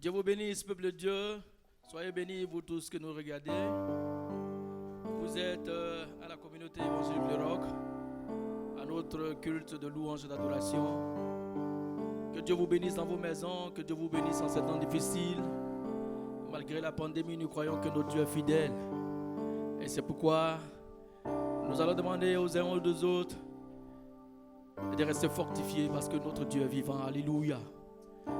Dieu vous bénisse, peuple de Dieu. Soyez bénis, vous tous que nous regardez. Vous êtes à la communauté évangélique Le Roc, à notre culte de louange et d'adoration. Que Dieu vous bénisse dans vos maisons, que Dieu vous bénisse en ces temps difficiles. Malgré la pandémie, nous croyons que notre Dieu est fidèle. Et c'est pourquoi nous allons demander aux uns et aux autres de rester fortifiés parce que notre Dieu est vivant. Alléluia.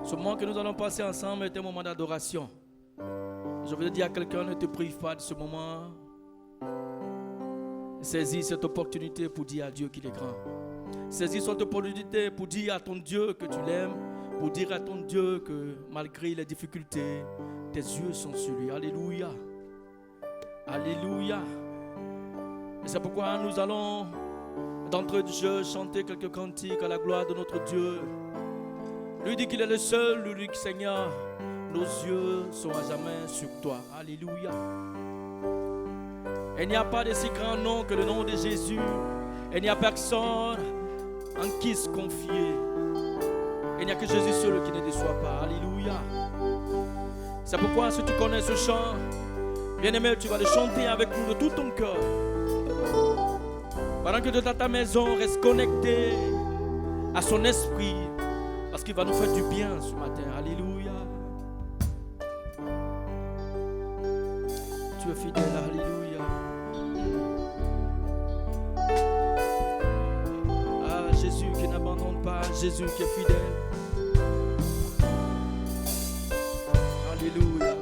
Ce moment que nous allons passer ensemble est un moment d'adoration. Je veux dire à quelqu'un, ne te prive pas de ce moment. Saisis cette opportunité pour dire à Dieu qu'il est grand. Saisis cette opportunité pour dire à ton Dieu que tu l'aimes, pour dire à ton Dieu que malgré les difficultés, tes yeux sont sur lui. Alléluia. Alléluia. Et c'est pourquoi nous allons d'entrée de jeu chanter quelques cantiques à la gloire de notre Dieu. Lui dit qu'il est le seul, lui dit Seigneur, nos yeux sont à jamais sur toi. Alléluia. Il n'y a pas de si grand nom que le nom de Jésus. Il n'y a personne en qui se confier. Il n'y a que Jésus seul qui ne déçoit pas. Alléluia. C'est pourquoi si tu connais ce chant, bien-aimé, tu vas le chanter avec nous de tout ton cœur. Pendant que tu es dans ta maison, reste connecté à son esprit. Parce qu'il va nous faire du bien ce matin. Alléluia. Tu es fidèle. Alléluia. Ah, Jésus qui n'abandonne pas. Jésus qui est fidèle. Alléluia.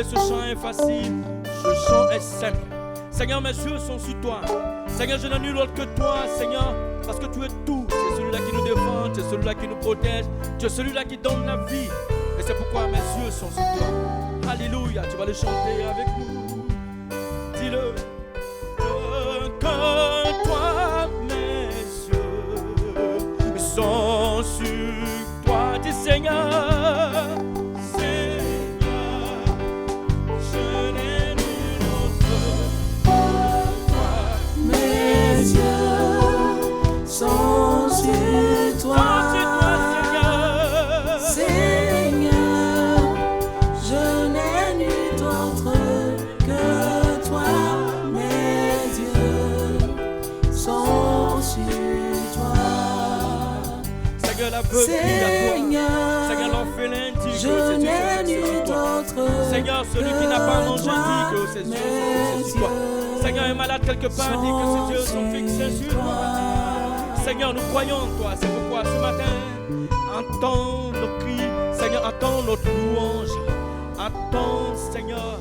Ce chant est facile, ce chant est simple. Seigneur, mes yeux sont sur toi. Seigneur, je n'ai nul autre que toi, Seigneur, parce que tu es tout. Tu es celui-là qui nous défend, tu es celui-là qui nous protège, tu es celui-là qui donne la vie. Et c'est pourquoi mes yeux sont sur toi. Alléluia, tu vas le chanter avec nous. Dis-le. Que toi, mes yeux sont sur toi. Dis Seigneur. Sont sur toi, Seigneur, je n'ai nul autre que toi, mes yeux sont sur toi. Seigneur, la veuve dit à toi. Seigneur, l'orphelin dit que ses yeux sont sur toi. Seigneur, celui qui n'a pas mangé dit que ses yeux sont sur toi. Seigneur, un malade quelque part dit que ses yeux sont fixés sur toi. Seigneur, nous croyons en toi. C'est pourquoi ce matin, entends nos cris. Seigneur, entends notre louange. Entends, Seigneur,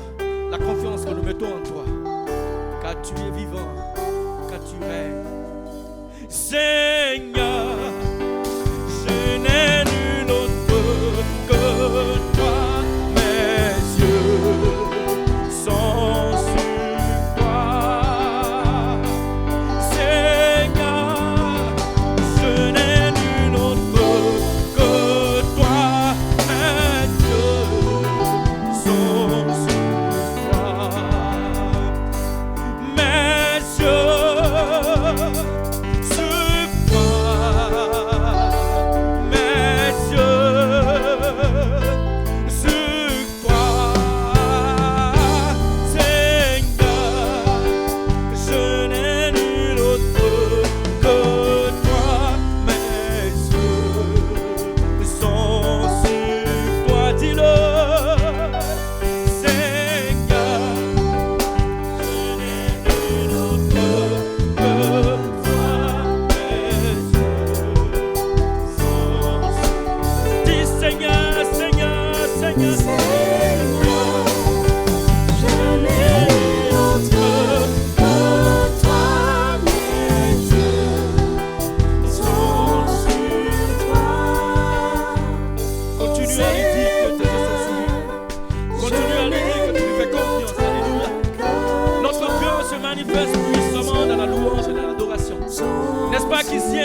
la confiance que nous mettons en toi. Car tu es vivant, car tu règnes. Seigneur, je n'ai nul autre que toi. Mes yeux sont sur toi. Seigneur, je n'ai nul autre que toi. Mes yeux sont sur toi. Mes yeux sur toi.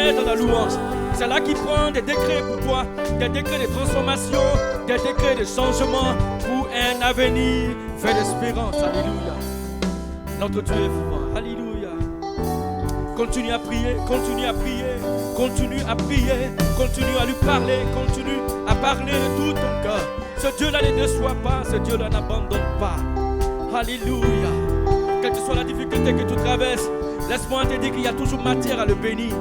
es dans la louange. C'est là qu'il prend des décrets pour toi, des décrets de transformation, des décrets de changement pour un avenir fait d'espérance. Alléluia. Notre Dieu est vivant. Alléluia. Continue à prier, continue à prier, continue à prier, continue à lui parler, continue à parler de tout ton cœur. Ce Dieu-là ne déçoit pas, ce Dieu-là n'abandonne pas. Alléluia. Quelle que soit la difficulté que tu traverses, laisse-moi te dire qu'il y a toujours matière à le bénir.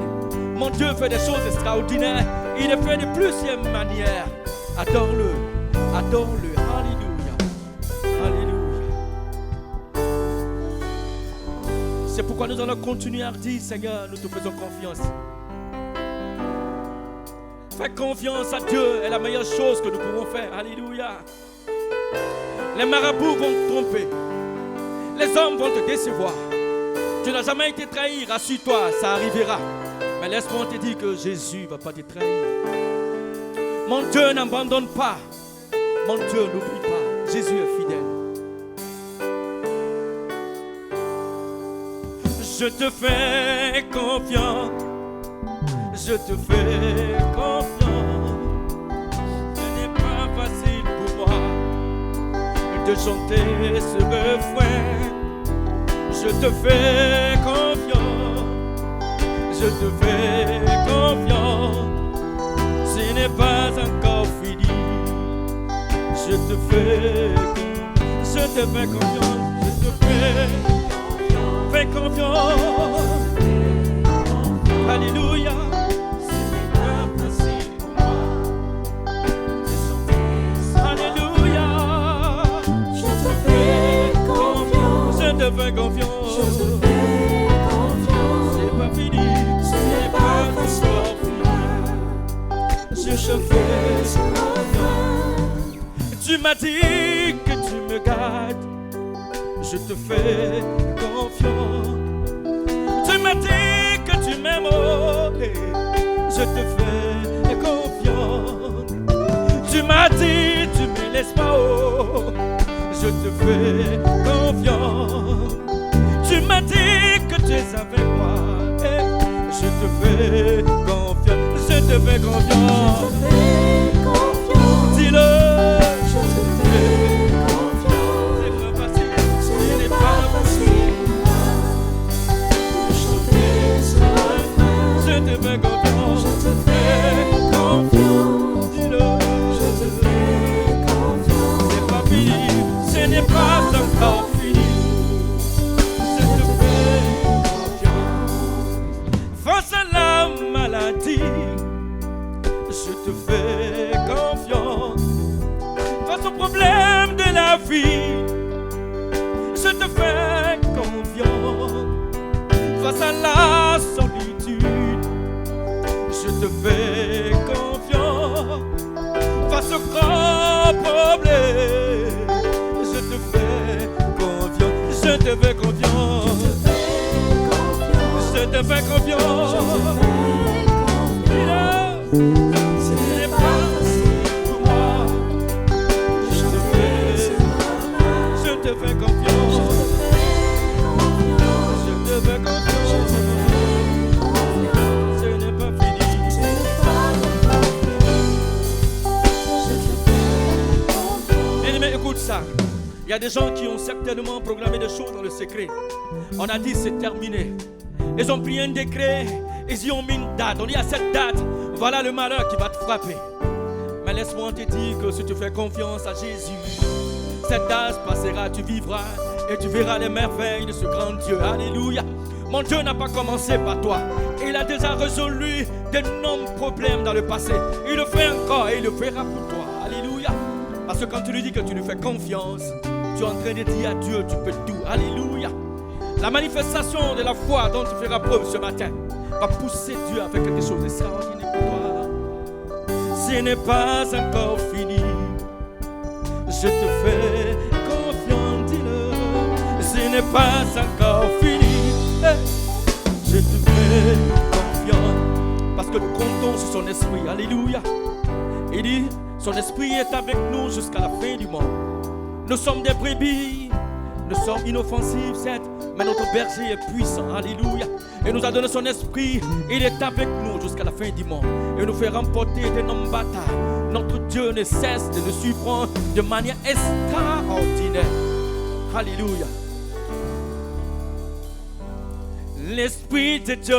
Mon Dieu fait des choses extraordinaires. Il le fait de plusieurs manières. Adore-le. Adore-le. Alléluia. Alléluia. C'est pourquoi nous allons continuer à dire, Seigneur, nous te faisons confiance. Fais confiance à Dieu est la meilleure chose que nous pouvons faire. Alléluia. Les marabouts vont te tromper. Les hommes vont te décevoir. Tu n'as jamais été trahi, rassure-toi, ça arrivera. Mais laisse-moi te dire que Jésus ne va pas te trahir. Mon Dieu n'abandonne pas. Mon Dieu n'oublie pas. Jésus est fidèle. Je te fais confiance. Je te fais confiance. Ce n'est pas facile pour moi de chanter ce refrain. Je te fais confiance. Je te fais confiance. Ce n'est pas encore fini. Je te fais confiance. Je te fais confiance. Je te fais confiance. Alléluia. Ce n'est pas facile pour moi de chanter. Alléluia. Je te fais confiance. Je te fais confiance. Je te fais confiance. C'est pas fini. Ce n'est pas facile pour moi. Je te fais confiance. Tu m'as dit que tu me gardes. Je te fais confiance. Tu m'as dit que tu m'aimes. Oh, je te fais confiance. Tu m'as dit tu me laisses pas. Oh, je te fais confiance. Tu m'as dit que tu es avec moi. Je te fais confiance. Je te fais confiance. Je te fais confiance. Dis-le. Je te fais confiance. C'est pas facile. Ce n'est pas facile pour moi de chanter ce refrain. Je te fais confiance. Je te fais confiance. Dis-le. Je te fais confiance. C'est pas fini. Ce n'est pas encore fini. Je te fais confiance. Face à la maladie, je te fais confiance. Face aux problèmes de la vie, je te fais confiance. Face à la solitude, je te fais confiance. Face aux grands problèmes, je te fais confiance. Je te fais confiance. Je te fais confiance. Dis-le. Ce n'est pas facile pour moi. Je te fais confiance. Je te fais confiance. Ce n'est pas fini. Bien-aimé, écoute ça. Il y a des gens qui ont certainement programmé des choses dans le secret. On a dit c'est terminé. Ils ont pris un décret, ils y ont mis une date. On dit à cette date, voilà le malheur qui va te frapper. Mais laisse-moi te dire que si tu fais confiance à Jésus, cette date passera, tu vivras et tu verras les merveilles de ce grand Dieu. Alléluia. Mon Dieu n'a pas commencé par toi. Il a déjà résolu d'énormes problèmes dans le passé. Il le fait encore et il le fera pour toi. Alléluia. Parce que quand tu lui dis que tu lui fais confiance, tu es en train de dire à Dieu, tu peux tout. Alléluia. La manifestation de la foi dont tu feras preuve ce matin va pousser Dieu à faire quelque chose d'extraordinaire pour toi. Ce n'est pas encore fini. Je te fais confiance, dis-le. Ce n'est pas encore fini. Je te fais confiance. Parce que nous comptons sur son esprit. Alléluia. Il dit, son esprit est avec nous jusqu'à la fin du monde. Nous sommes des brebis. Nous sommes inoffensifs, certes, Mais notre berger est puissant, alléluia. Et nous a donné son esprit. Il est avec nous jusqu'à la fin du monde. Et nous fait remporter de nos batailles. Notre Dieu ne cesse de nous surprendre de manière extraordinaire. Alléluia. L'Esprit de Dieu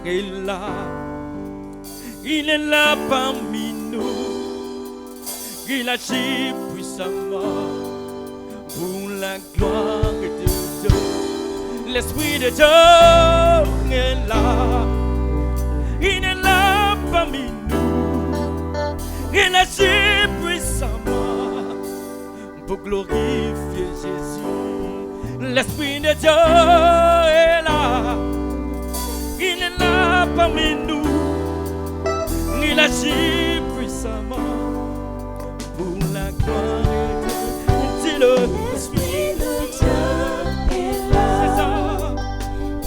est là. Il est là parmi nous. Il agit puissamment pour la gloire de Dieu. L'Esprit de Dieu est là. Il est là parmi nous. Il agit puissamment pour glorifier Jésus. L'Esprit de Dieu est là. Il est là parmi nous. Il agit puissamment pour la gloire de Dieu. Dis-le. L'Esprit de Dieu est là. C'est ça.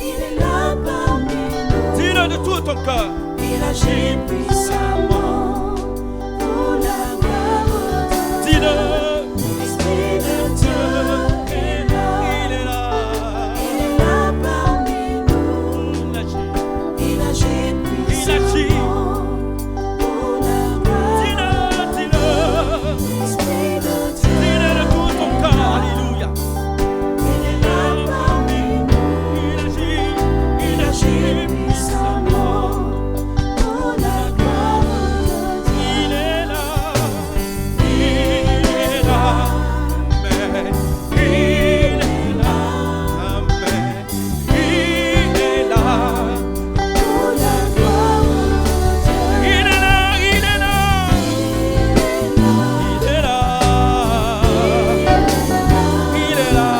Il est là parmi nous. Dis-le de tout ton cœur. Il agit puissamment pour la gloire de Dieu. Dis-le. L'Esprit de Dieu est là. Il est là. Il est là parmi nous. Il agit. Il agit puissamment pour la gloire. Dis-le, dis-le. L'Esprit de Dieu Dis-le de tout ton cœur. Alléluia. il est là parmi nous. Il agit Puissamment pour la gloire de Dieu. Il est là. Il est là. Amen. Il est là. Amen. Il est là. Pour la gloire de Dieu. Il est là. Il est là. Il est là. Il est là. Il est là.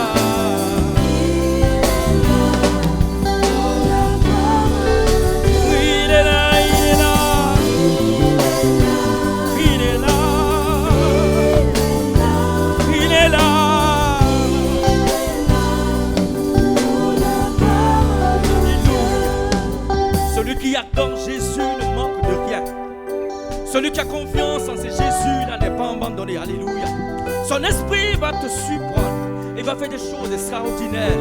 Il est là. Il est là. Il est là. Celui qui attend Jésus ne manque de rien. Celui qui a confiance en ce Jésus n'est pas abandonné. Alléluia. Son esprit va te surprendre. Il va faire des choses extraordinaires.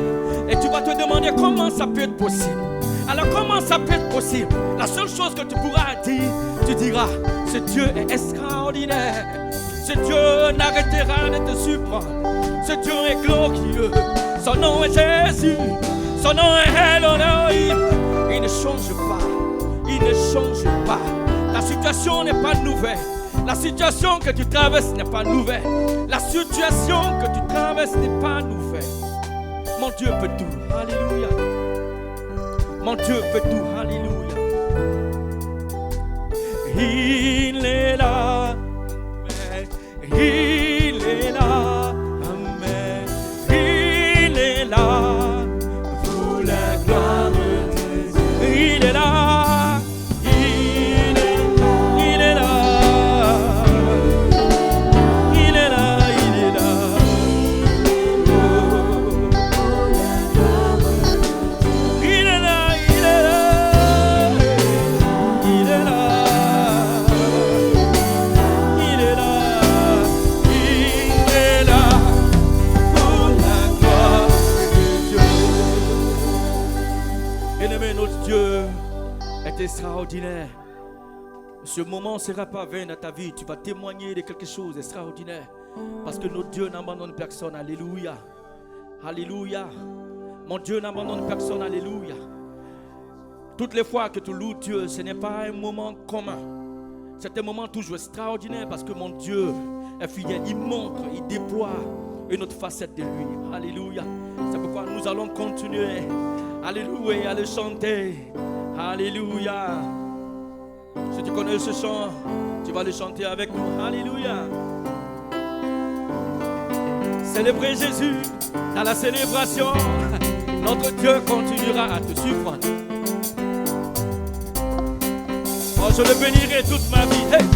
Et tu vas te demander comment ça peut être possible. Alors comment ça peut être possible? La seule chose que tu pourras dire, tu diras, ce Dieu est extraordinaire. Ce Dieu n'arrêtera de te surprendre. Ce Dieu est glorieux. Son nom est Jésus. Son nom est Elohim. Il ne change pas. Il ne change pas. La situation n'est pas nouvelle. La situation que tu traverses n'est pas nouvelle. La situation que tu traverses n'est pas nouvelle. Mon Dieu peut tout. Alléluia. Mon Dieu peut tout. Alléluia. Il est là. Amen. Il est là. Amen. Il est là. Pour la gloire de Dieu. Il est là. Il est là. Il est là. Il est là. Il est là. Il est là. Il est là. Il est là. Il est là. Pour la gloire de Dieu. Bien-aimé, notre Dieu est extraordinaire. Ce moment ne sera pas vain dans ta vie. Tu vas témoigner de quelque chose d'extraordinaire. Parce que notre Dieu n'abandonne personne. Alléluia. Alléluia. Mon Dieu n'abandonne personne. Alléluia. Toutes les fois que tu loues Dieu, ce n'est pas un moment commun. C'est un moment toujours extraordinaire parce que mon Dieu est fidèle. Il montre, il déploie une autre facette de lui. Alléluia. C'est pourquoi nous allons continuer. Alléluia, à le chanter. Alléluia. Si tu connais ce chant, tu vas le chanter avec nous. Alléluia. Célébrer Jésus dans la célébration. Notre Dieu continuera à te surprendre. Oh, je le bénirai toute ma vie. Hey.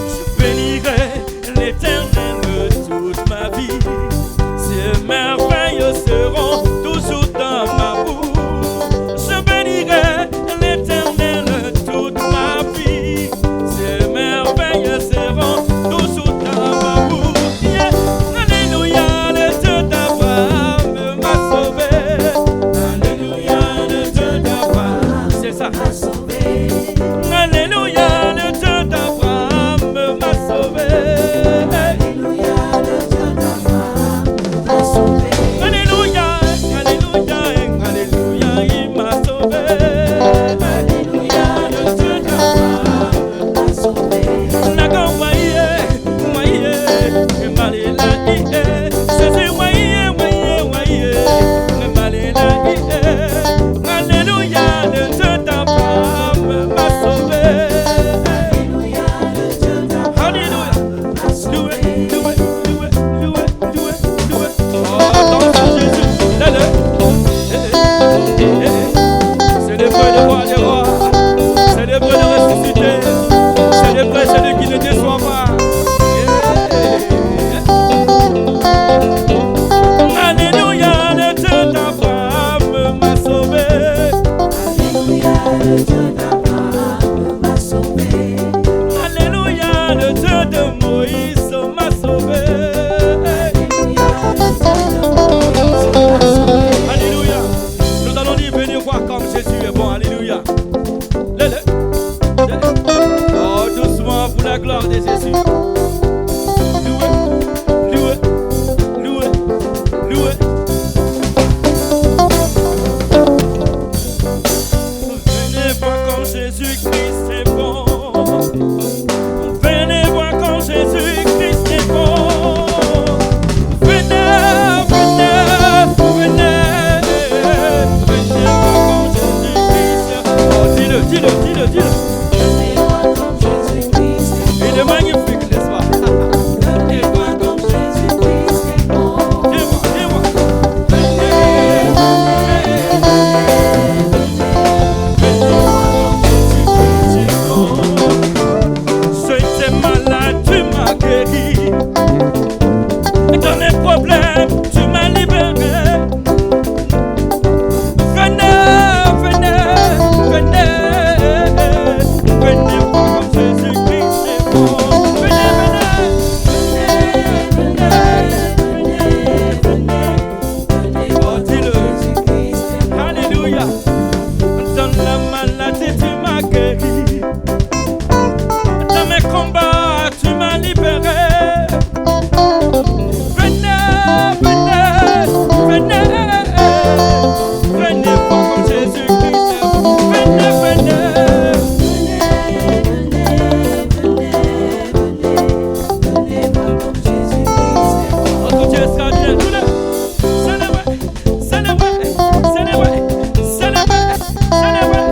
Je bénirai l'Éternel toute ma vie. Ses merveilles seront toujours dans ma bouche. Je bénirai l'Éternel toute ma vie. Ses merveilles seront toujours dans ma bouche. Yeah. Alléluia, le Dieu d'Abraham, ma soeur. Dans les problèmes, tu m'as libéré. Venez, venez, venez, venez voir comme Jésus-Christ est bon. Venez, venez, oh dis-le. Alléluia. Dans la maladie, tu m'as guéri. Dans mes combats, tu m'as libéré. Venez, venez, venez voir comme Jésus-Christ est bon. Venez, venez. Notre Dieu sera bien. Célébrez, célébrez, célébrez, célébrez, célébrez,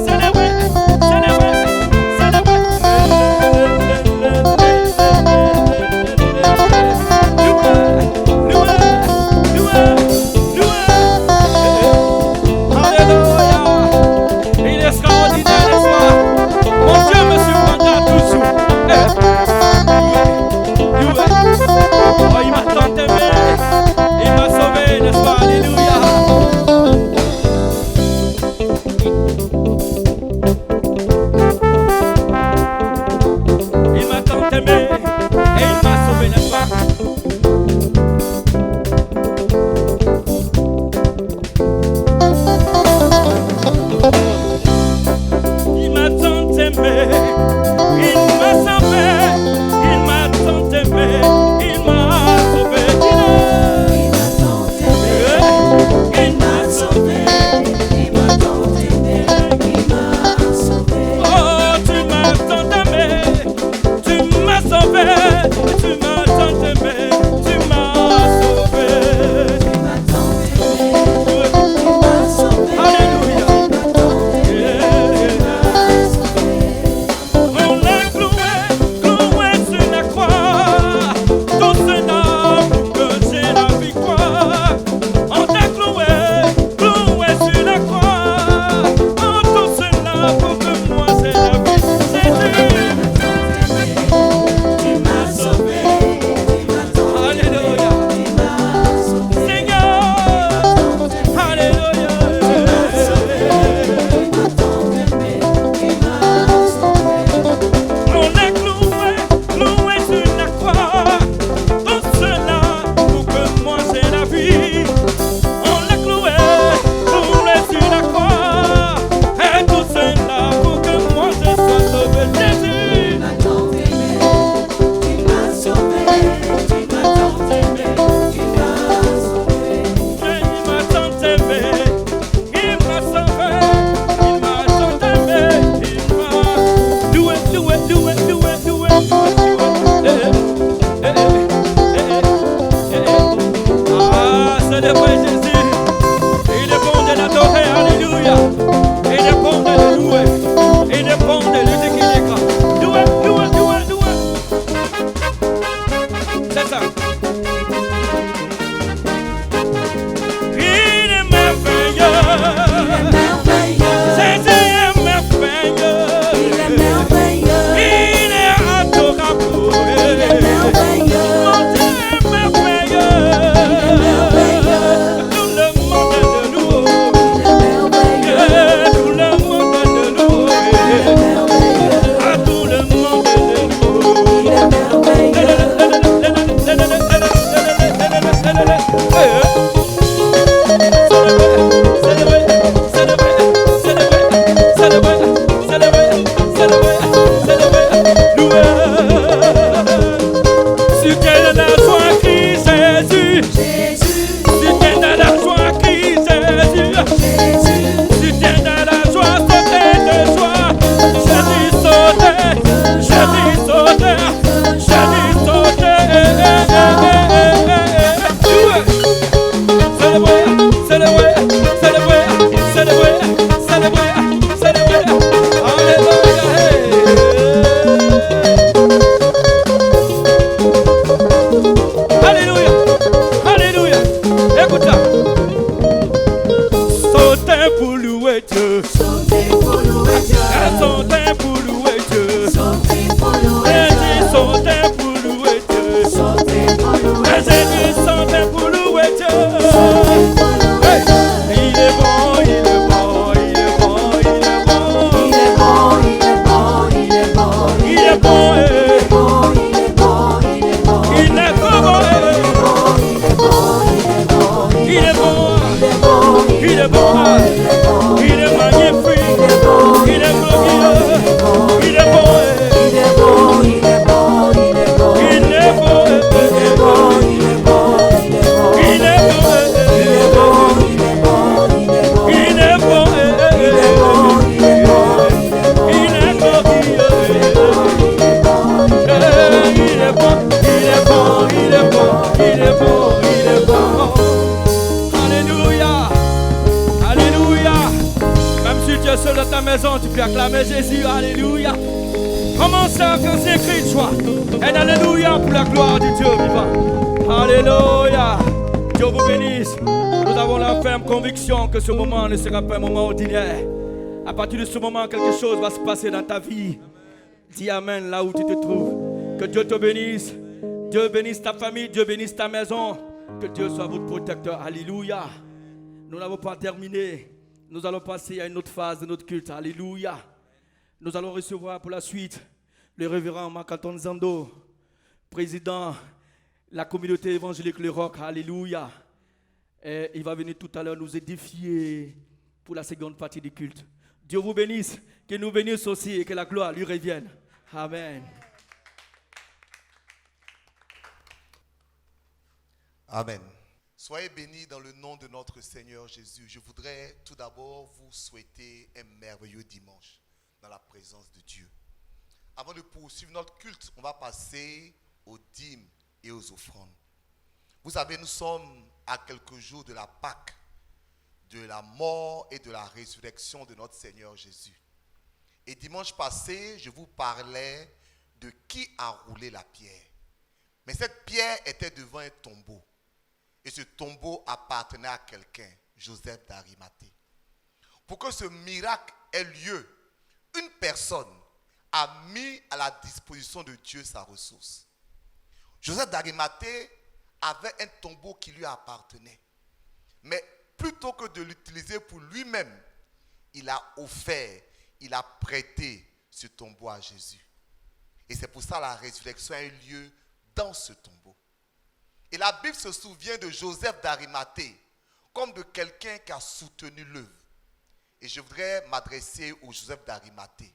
célébrez, célébrez, célébrez. Alléluia. Il est extraordinaire, n'est-ce pas? Mon Dieu me surprendra toujours. Oh, il m'a tant aimé, il m'a sauvé, n'est-ce pas? Alléluia. Il m'a tant aimé et il m'a sauvé, n'est-ce pas? Il m'a tant aimé, il m'a sauvé, il m'a tant aimé, il m'a sauvé. Il m'a sauvé, il m'a tant aimé, il m'a sauvé. Oh, tu m'as tant aimé, tu m'as sauvé, tu m'as tant aimé, tu m'as sauvé. Il m'a tant aimé, il m'a sauvé. Alléluia. Il m'a sauvé. On l'a cloué, cloué sur la croix. Tout cela pour que j'ai la victoire. On t'a cloué, cloué sur la croix. Oh, tout cela pour que moi j'ai la vie. Jésus. Tu m'as sauvé, tu m'as tant aimé, Alléluia. tu m'as sauvé. Seigneur. Alléluia. Tu m'as sauvé, tu m'as tant aimé, tu m'as sauvé. On est cloué, cloué sur la croix. Tout cela pour que moi j'ai la vie. On l'a cloué, cloué sur la croix. Et tout cela pour que moi je sois sauvé. Jésus. Tu m'as tant aimé, tu m'as sauvé, tu m'as tant aimé, tu m'as sauvé. Il m'a tant aimé, il m'a sauvé, il m'a tant aimé, il m'a doué, doué, doué, doué, doué, Ah, c'est le vrai Jésus, il est bon de l'adorer, alléluia, il est bon de le louer, il est bon de le décrire, doué, doué, doué, doué, c'est ça. Il est merveilleux. Jésus est merveilleux. Il est merveilleux, Il est adorable. il est merveilleux, Mon Dieu est merveilleux. Tout le monde est de nous. il est merveilleux, Tout le monde est de nous. À tout le monde est de nous. il est merveilleux. Sautez pour louer Dieu. maison, tu peux acclamer Jésus. Alléluia. Commence à faire ses cris de joie. Et alléluia pour la gloire du Dieu vivant. Alléluia. Dieu vous bénisse. Nous avons la ferme conviction que ce moment ne sera pas un moment ordinaire. À partir de ce moment, quelque chose va se passer dans ta vie. Dis amen là où tu te trouves. Que Dieu te bénisse. Dieu bénisse ta famille. Dieu bénisse ta maison. Que Dieu soit votre protecteur. Alléluia. Nous n'avons pas terminé. Nous allons passer à une autre phase de notre culte. Alléluia. Nous allons recevoir pour la suite le révérend Marc-Antoine Zando, président de la communauté évangélique Le Roc. Alléluia. Et il va venir tout à l'heure nous édifier pour la seconde partie du culte. Dieu vous bénisse, qu'il nous bénisse aussi et que la gloire lui revienne. Amen. Amen. Soyez bénis dans le nom de notre Seigneur Jésus. Je voudrais tout d'abord vous souhaiter un merveilleux dimanche dans la présence de Dieu. Avant de poursuivre notre culte, on va passer aux dîmes et aux offrandes. Vous savez, nous sommes à quelques jours de la Pâque, de la mort et de la résurrection de notre Seigneur Jésus. Et dimanche passé, je vous parlais de qui a roulé la pierre. Mais cette pierre était devant un tombeau. Et ce tombeau appartenait à quelqu'un, Joseph d'Arimathée. Pour que ce miracle ait lieu, une personne a mis à la disposition de Dieu sa ressource. Joseph d'Arimathée avait un tombeau qui lui appartenait. Mais plutôt que de l'utiliser pour lui-même, il a offert, il a prêté ce tombeau à Jésus. Et c'est pour ça que la résurrection a eu lieu dans ce tombeau. Et la Bible se souvient de Joseph d'Arimathée comme de quelqu'un qui a soutenu l'œuvre. Et je voudrais m'adresser aux Joseph d'Arimathée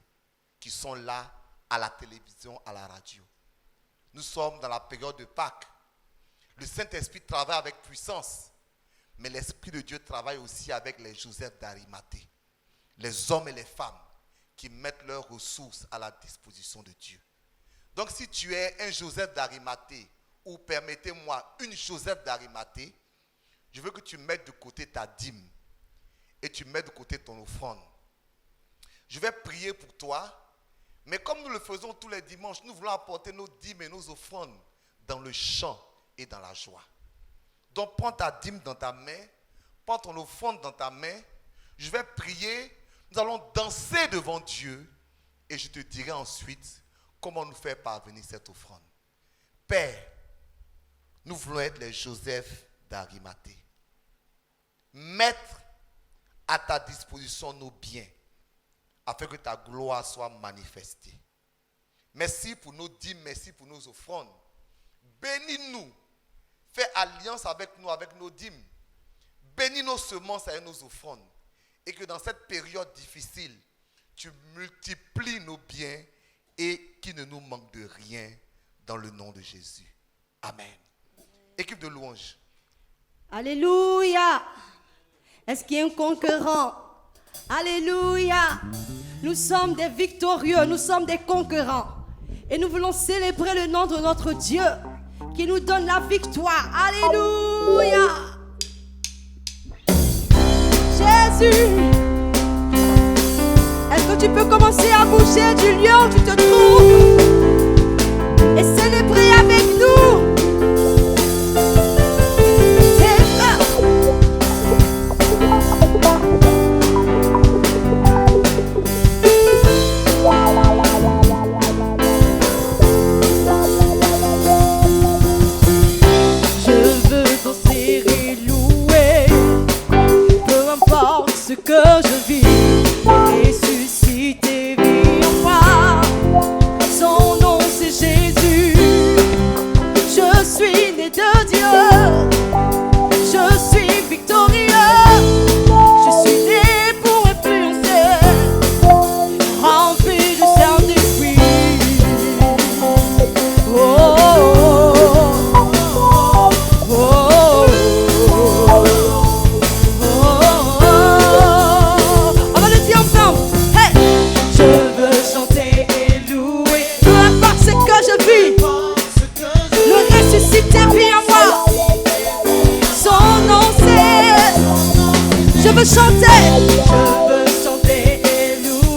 qui sont là à la télévision, à la radio. Nous sommes dans la période de Pâques. Le Saint-Esprit travaille avec puissance, mais l'Esprit de Dieu travaille aussi avec les Joseph d'Arimathée, les hommes et les femmes qui mettent leurs ressources à la disposition de Dieu. Donc si tu es un Joseph d'Arimathée, ou permettez-moi une Joseph d'Arimathée, je veux que tu mettes de côté ta dîme et tu mets de côté ton offrande. Je vais prier pour toi, mais comme nous le faisons tous les dimanches, nous voulons apporter nos dîmes et nos offrandes dans le chant et dans la joie. Donc prends ta dîme dans ta main, prends ton offrande dans ta main, je vais prier, nous allons danser devant Dieu et je te dirai ensuite comment nous faire parvenir cette offrande. Père, nous voulons être les Joseph d'Arimathée. Mettre à ta disposition nos biens afin que ta gloire soit manifestée. Merci pour nos dîmes, merci pour nos offrandes. Bénis-nous. Fais alliance avec nous, avec nos dîmes. Bénis nos semences et nos offrandes. Et que dans cette période difficile, tu multiplies nos biens et qu'il ne nous manque de rien dans le nom de Jésus. Amen. Équipe de louanges. Alléluia. Est-ce qu'il y a un concurrent? Alléluia. Nous sommes des victorieux, nous sommes des concurrents. Et nous voulons célébrer le nom de notre Dieu qui nous donne la victoire. Alléluia. Jésus. Est-ce que tu peux commencer à bouger du lieu où tu te trouves et célébrer avec nous? Ce que je vis, ressuscité, vit en moi. Son nom c'est Jésus. Je suis né de Dieu. Je suis victorieux. Je suis né pour influencer. Rempli du Saint-Esprit. Oh, oh, oh, oh, oh. Je veux chanter et louer.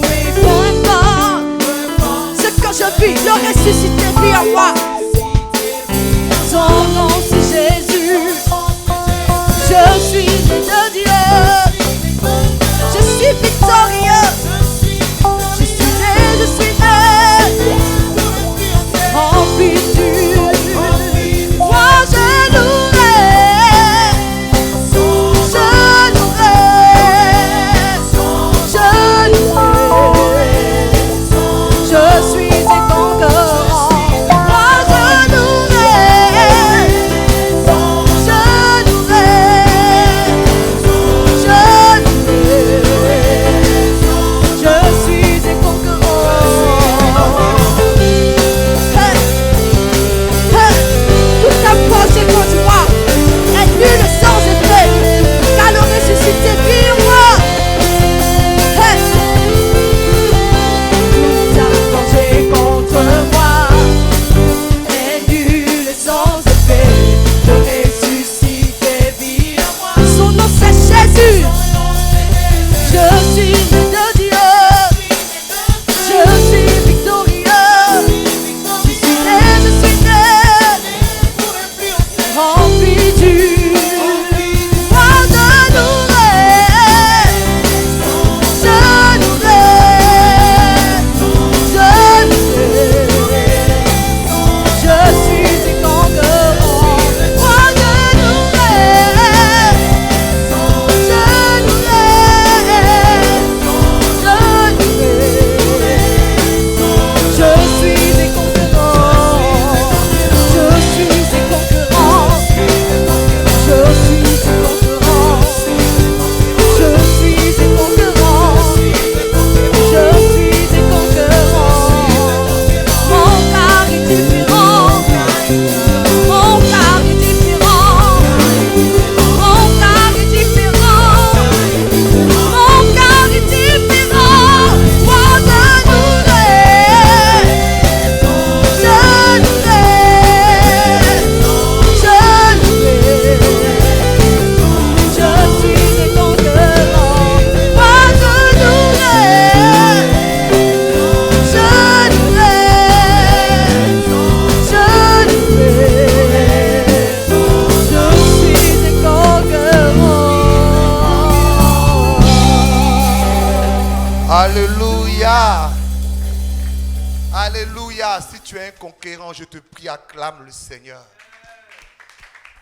tu es un conquérant, je te prie, acclame le Seigneur.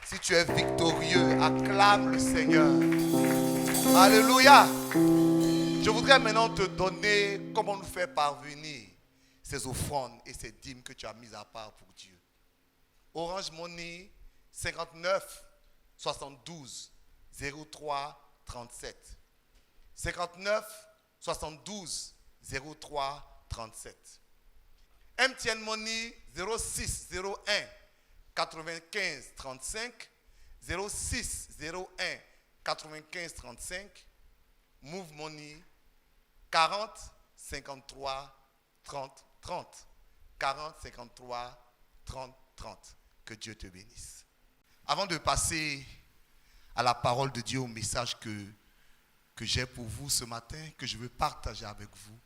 Si tu es victorieux, acclame le Seigneur. Alléluia. Je voudrais maintenant te donner comment nous faire parvenir ces offrandes et ces dîmes que tu as mises à part pour Dieu. Orange Money 59 72 03 37. 59 72 03 37. MTN Money 06 01 95 35 06 01 95 35. Move Money 40 53 30 30. 40 53 30 30. Que Dieu te bénisse. Avant de passer à la parole de Dieu, au message que j'ai pour vous ce matin, que je veux partager avec vous,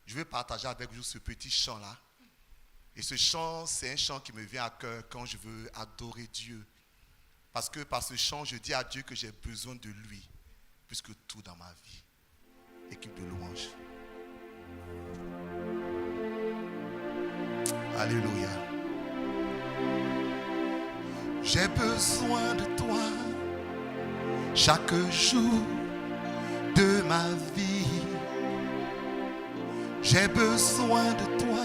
je veux partager avec vous ce petit chant-là. Et ce chant, c'est un chant qui me vient à cœur quand je veux adorer Dieu. Parce que par ce chant, je dis à Dieu que j'ai besoin de lui, plus que tout dans ma vie. Équipe de louange. Alléluia. J'ai besoin de toi chaque jour de ma vie. J'ai besoin de toi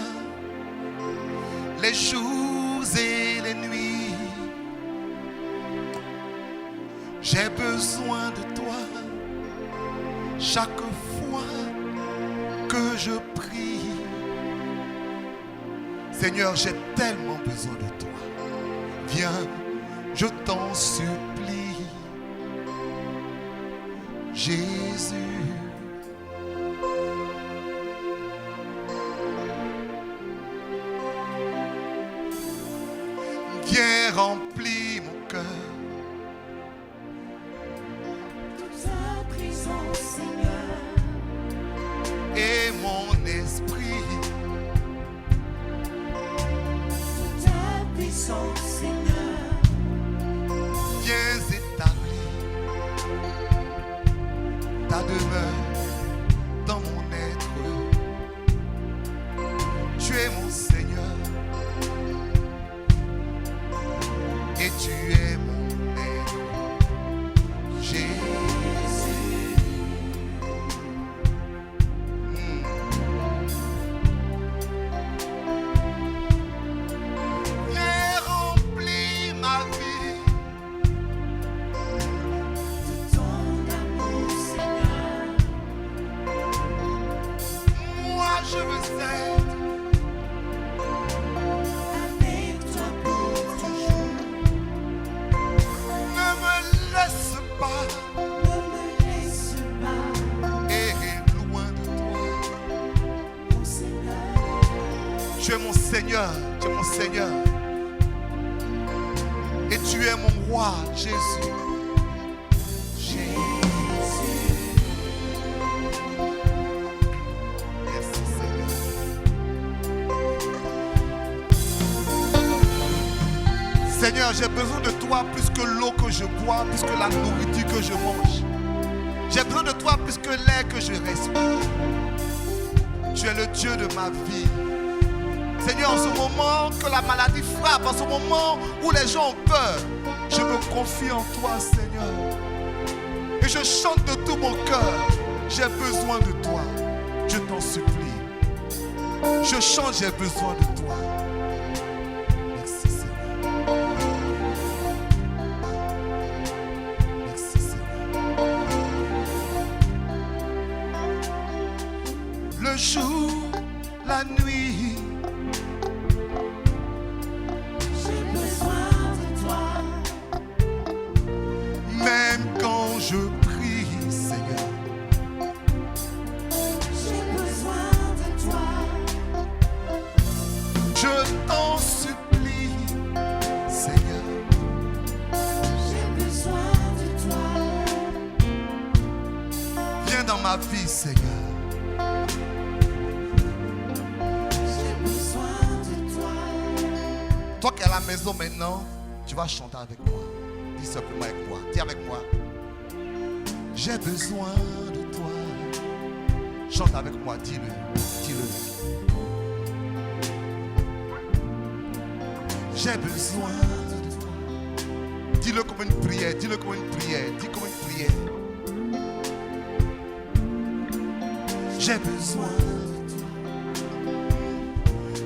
les jours et les nuits. J'ai besoin de toi chaque fois que je prie. Seigneur, j'ai tellement besoin de toi. Viens, je t'en supplie. Jésus. Viens remplir mon cœur. Toute ta présence, Seigneur. Et mon esprit. Toute ta puissance, Seigneur. Viens établir ta demeure dans mon être. Tu es mon Seigneur et tu es mon être. Jésus. Viens remplir ma vie. Ton amour, Seigneur. Moi je veux être Avec toi pour toujours. ne me laisse pas Ne me laisse pas, et loin de toi. mon Seigneur. Tu es mon Seigneur, tu es mon Seigneur. Et tu es mon roi, Jésus. Jésus. Merci Seigneur. Seigneur, j'ai besoin de toi plus que l'eau que je bois, plus que la nourriture que je mange. J'ai besoin de toi plus que l'air que je respire. Tu es le Dieu de ma vie. Seigneur, en ce moment que la maladie frappe, en ce moment où les gens ont peur, je me confie en toi, Seigneur. Et je chante de tout mon cœur. J'ai besoin de toi. Je t'en supplie. Je chante, j'ai besoin de toi. Merci, Seigneur. Merci, Seigneur. Le jour, la nuit. J'ai besoin de toi. Même quand je prie, Seigneur, J'ai besoin de toi. je t'en supplie, Seigneur. J'ai besoin de toi. Viens dans ma vie, Seigneur. J'ai besoin de toi. Toi qui es à la maison maintenant, tu vas chanter avec moi. Dis simplement avec moi. Dis avec moi. J'ai besoin de toi. Chante avec moi. Dis-le. Dis-le. J'ai besoin de toi. Dis-le comme une prière, dis-le comme une prière, dis comme une prière. J'ai besoin de toi.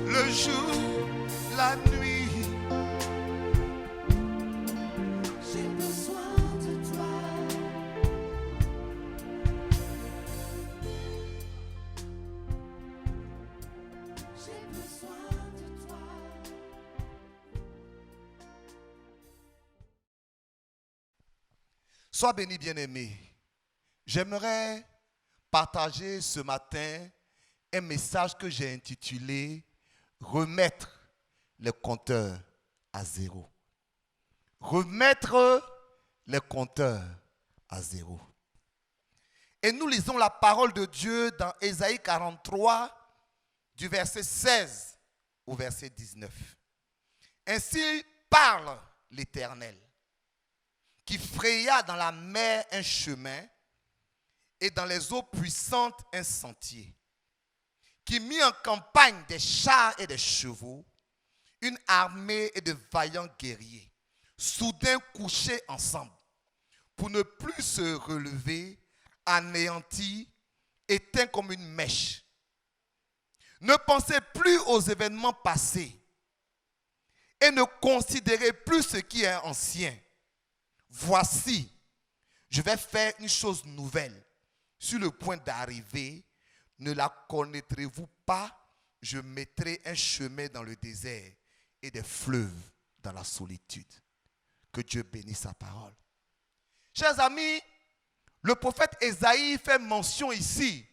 Le jour, la nuit. J'ai besoin de toi. J'ai besoin de toi. Sois béni, bien-aimé. J'aimerais partager ce matin un message que j'ai intitulé « Remettre les compteurs à zéro ». Remettre les compteurs à zéro. Et nous lisons la parole de Dieu dans Ésaïe 43, du verset 16 au verset 19. Ainsi parle l'Éternel, qui fraya dans la mer un chemin et dans les eaux puissantes un sentier, qui mit en campagne des chars et des chevaux, une armée et de vaillants guerriers, soudain couchés ensemble, pour ne plus se relever, anéantis, éteints comme une mèche. Ne pensez plus aux événements passés et ne considérez plus ce qui est ancien. Voici, je vais faire une chose nouvelle. Sur le point d'arriver, ne la connaîtrez-vous pas? Je mettrai un chemin dans le désert et des fleuves dans la solitude. Que Dieu bénisse sa parole. Chers amis, le prophète Ésaïe fait mention ici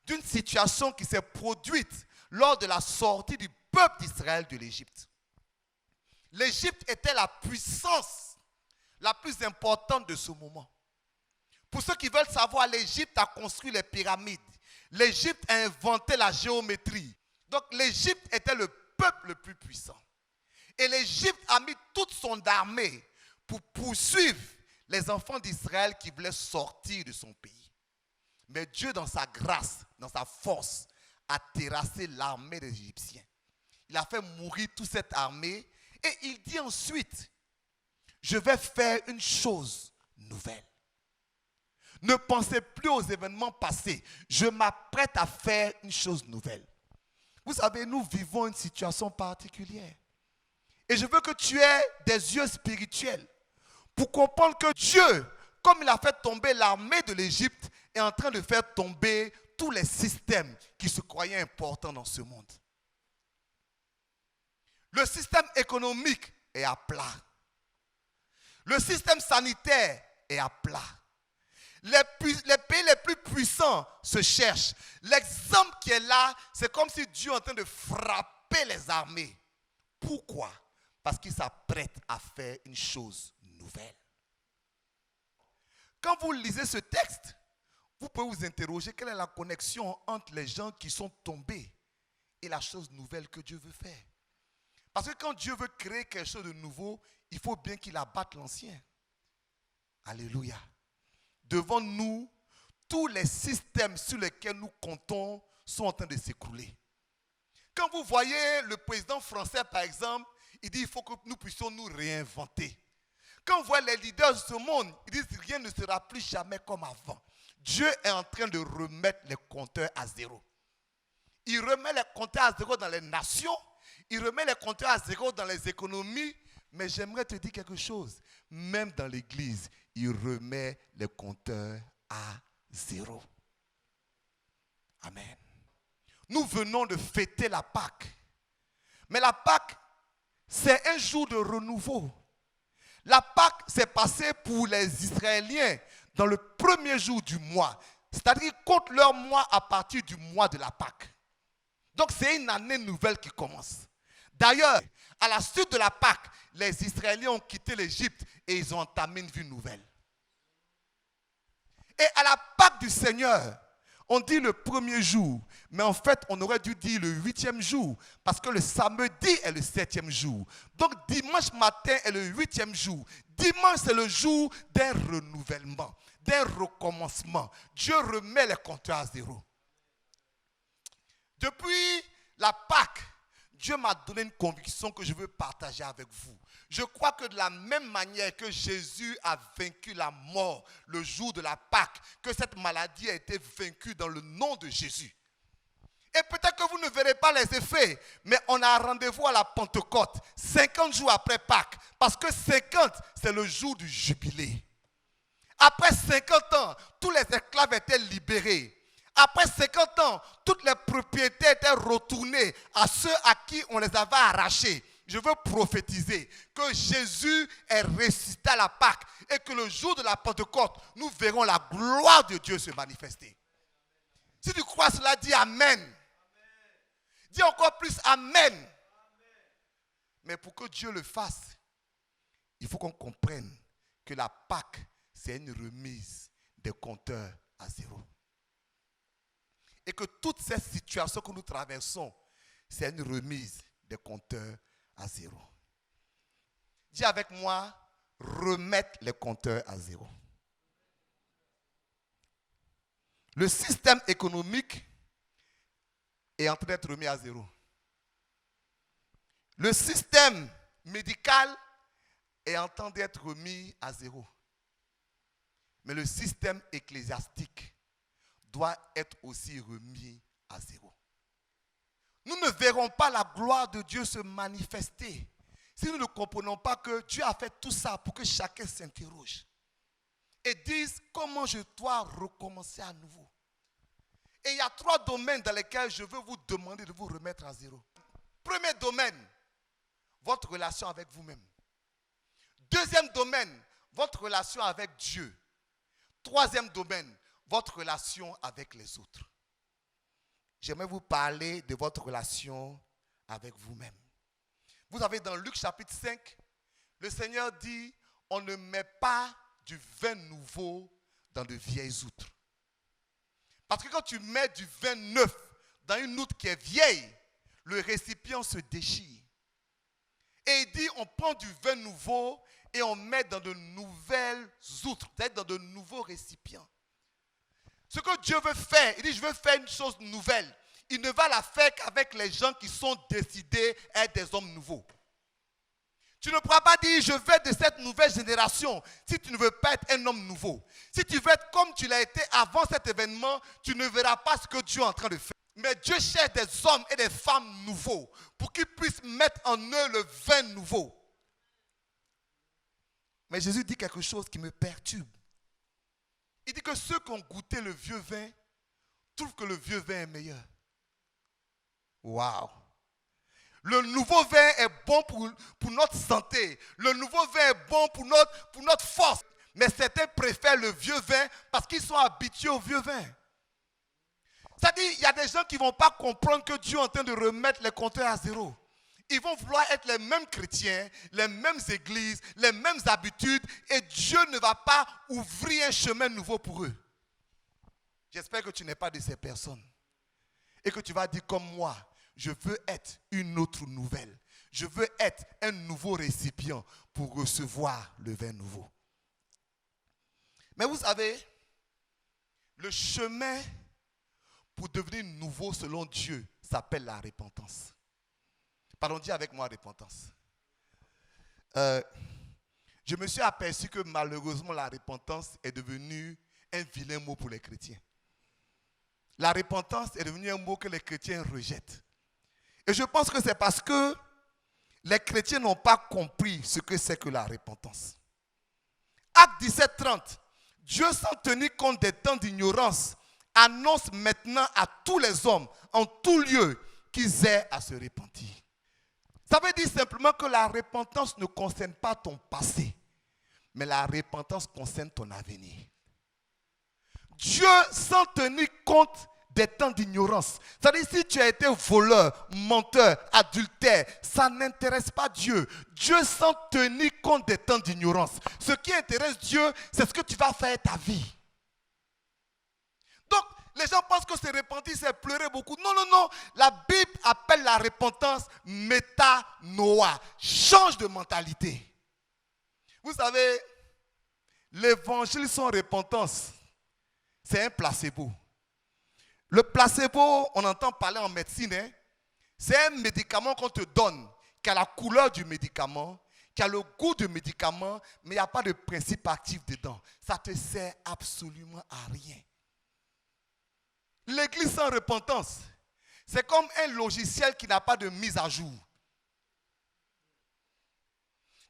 d'une situation qui s'est produite lors de la sortie du peuple d'Israël de l'Égypte. L'Égypte était la puissance la plus importante de ce moment. Pour ceux qui veulent savoir, l'Égypte a construit les pyramides. L'Égypte a inventé la géométrie. Donc l'Égypte était le peuple le plus puissant. Et l'Égypte a mis toute son armée pour poursuivre les enfants d'Israël qui voulaient sortir de son pays. Mais Dieu, dans sa grâce, dans sa force, a terrassé l'armée des Égyptiens. Il a fait mourir toute cette armée et il dit ensuite, je vais faire une chose nouvelle. Ne pensez plus aux événements passés. Je m'apprête à faire une chose nouvelle. Vous savez, nous vivons une situation particulière. Et je veux que tu aies des yeux spirituels pour comprendre que Dieu, comme il a fait tomber l'armée de l'Égypte, est en train de faire tomber tous les systèmes qui se croyaient importants dans ce monde. Le système économique est à plat. Le système sanitaire est à plat. Les pays les plus puissants se cherchent. L'exemple qui est là, c'est comme si Dieu est en train de frapper les armées. Pourquoi? Parce qu'il s'apprête à faire une chose nouvelle. Quand vous lisez ce texte, vous pouvez vous interroger quelle est la connexion entre les gens qui sont tombés et la chose nouvelle que Dieu veut faire. Parce que quand Dieu veut créer quelque chose de nouveau, il faut bien qu'il abatte l'ancien. Alléluia. Devant nous, tous les systèmes sur lesquels nous comptons sont en train de s'écrouler. Quand vous voyez le président français, par exemple, il dit qu'il faut que nous puissions nous réinventer. Quand vous voyez les leaders de ce monde, ils disent que rien ne sera plus jamais comme avant. Dieu est en train de remettre les compteurs à zéro. Il remet les compteurs à zéro dans les nations, il remet les compteurs à zéro dans les économies, mais j'aimerais te dire quelque chose. Même dans l'église, il remet les compteurs à zéro. Amen. Nous venons de fêter la Pâque. Mais la Pâque, c'est un jour de renouveau. La Pâque s'est passée pour les Israéliens dans le premier jour du mois. C'est-à-dire qu'ils comptent leur mois à partir du mois de la Pâque. Donc c'est une année nouvelle qui commence. D'ailleurs, à la suite de la Pâque, les Israéliens ont quitté l'Égypte et ils ont entamé une vie nouvelle. Et à la Pâque du Seigneur, on dit le premier jour, mais en fait, on aurait dû dire le 8e jour, parce que le samedi est le 7e jour. Donc, dimanche matin est le 8e jour. Dimanche, c'est le jour d'un renouvellement, d'un recommencement. Dieu remet les compteurs à zéro. Depuis la Pâque, Dieu m'a donné une conviction que je veux partager avec vous. Je crois que de la même manière que Jésus a vaincu la mort le jour de la Pâque, que cette maladie a été vaincue dans le nom de Jésus. Et peut-être que vous ne verrez pas les effets, mais on a un rendez-vous à la Pentecôte, 50 jours après Pâques, parce que 50, c'est le jour du jubilé. Après 50 ans, tous les esclaves étaient libérés. Après 50 ans, toutes les propriétés étaient retournées à ceux à qui on les avait arrachées. Je veux prophétiser que Jésus est ressuscité à la Pâque et que le jour de la Pentecôte, nous verrons la gloire de Dieu se manifester. Si tu crois cela, dis Amen. Dis encore plus Amen. Mais pour que Dieu le fasse, il faut qu'on comprenne que la Pâque, c'est une remise des compteurs à zéro. Et que toutes ces situations que nous traversons, c'est une remise des compteurs à zéro. Dis avec moi, remettre les compteurs à zéro. Le système économique est en train d'être remis à zéro. Le système médical est en train d'être remis à zéro. Mais le système ecclésiastique doit être aussi remis à zéro. Nous ne verrons pas la gloire de Dieu se manifester si nous ne comprenons pas que Dieu a fait tout ça pour que chacun s'interroge et dise comment je dois recommencer à nouveau. Et il y a 3 domaines dans lesquels je veux vous demander de vous remettre à zéro. Premier domaine, votre relation avec vous-même. Deuxième domaine, votre relation avec Dieu. Troisième domaine, votre relation avec les autres. J'aimerais vous parler de votre relation avec vous-même. Vous savez, dans Luc chapitre 5, le Seigneur dit, on ne met pas du vin nouveau dans de vieilles outres. Parce que quand tu mets du vin neuf dans une outre qui est vieille, le récipient se déchire. Et il dit, on prend du vin nouveau et on met dans de nouvelles outres, c'est-à-dire dans de nouveaux récipients. Ce que Dieu veut faire, il dit, je veux faire une chose nouvelle. Il ne va la faire qu'avec les gens qui sont décidés à être des hommes nouveaux. Tu ne pourras pas dire, je vais de cette nouvelle génération, si tu ne veux pas être un homme nouveau. Si tu veux être comme tu l'as été avant cet événement, tu ne verras pas ce que Dieu est en train de faire. Mais Dieu cherche des hommes et des femmes nouveaux pour qu'ils puissent mettre en eux le vin nouveau. Mais Jésus dit quelque chose qui me perturbe. Il dit que ceux qui ont goûté le vieux vin trouvent que le vieux vin est meilleur. Waouh! Le nouveau vin est bon pour notre santé. Le nouveau vin est bon pour notre force. Mais certains préfèrent le vieux vin parce qu'ils sont habitués au vieux vin. C'est-à-dire, il y a des gens qui ne vont pas comprendre que Dieu est en train de remettre les compteurs à zéro. Ils vont vouloir être les mêmes chrétiens, les mêmes églises, les mêmes habitudes, et Dieu ne va pas ouvrir un chemin nouveau pour eux. J'espère que tu n'es pas de ces personnes. Et que tu vas dire comme moi, je veux être une autre nouvelle. Je veux être un nouveau récipient pour recevoir le vin nouveau. Mais vous savez, le chemin pour devenir nouveau selon Dieu s'appelle la repentance. Pardon, dis avec moi repentance. Je me suis aperçu que malheureusement la repentance est devenue un vilain mot pour les chrétiens. La repentance est devenue un mot que les chrétiens rejettent. Et je pense que c'est parce que les chrétiens n'ont pas compris ce que c'est que la repentance. Acte 17:30, Dieu sans tenir compte des temps d'ignorance annonce maintenant à tous les hommes en tout lieu qu'ils aient à se repentir. Ça veut dire simplement que la repentance ne concerne pas ton passé, mais la repentance concerne ton avenir. Dieu, sans tenir compte des temps d'ignorance, c'est-à-dire si tu as été voleur, menteur, adultère, ça n'intéresse pas Dieu. Dieu, sans tenir compte des temps d'ignorance, ce qui intéresse Dieu, c'est ce que tu vas faire ta vie. Donc, les gens pensent que se repentir, c'est pleurer beaucoup. Non, non, non. La Bible appelle la repentance métanoïa. Change de mentalité. Vous savez, l'évangile sans repentance, c'est un placebo. Le placebo, on entend parler en médecine, C'est un médicament qu'on te donne, qui a la couleur du médicament, qui a le goût du médicament, mais il n'y a pas de principe actif dedans. Ça ne te sert absolument à rien. L'église sans repentance, c'est comme un logiciel qui n'a pas de mise à jour.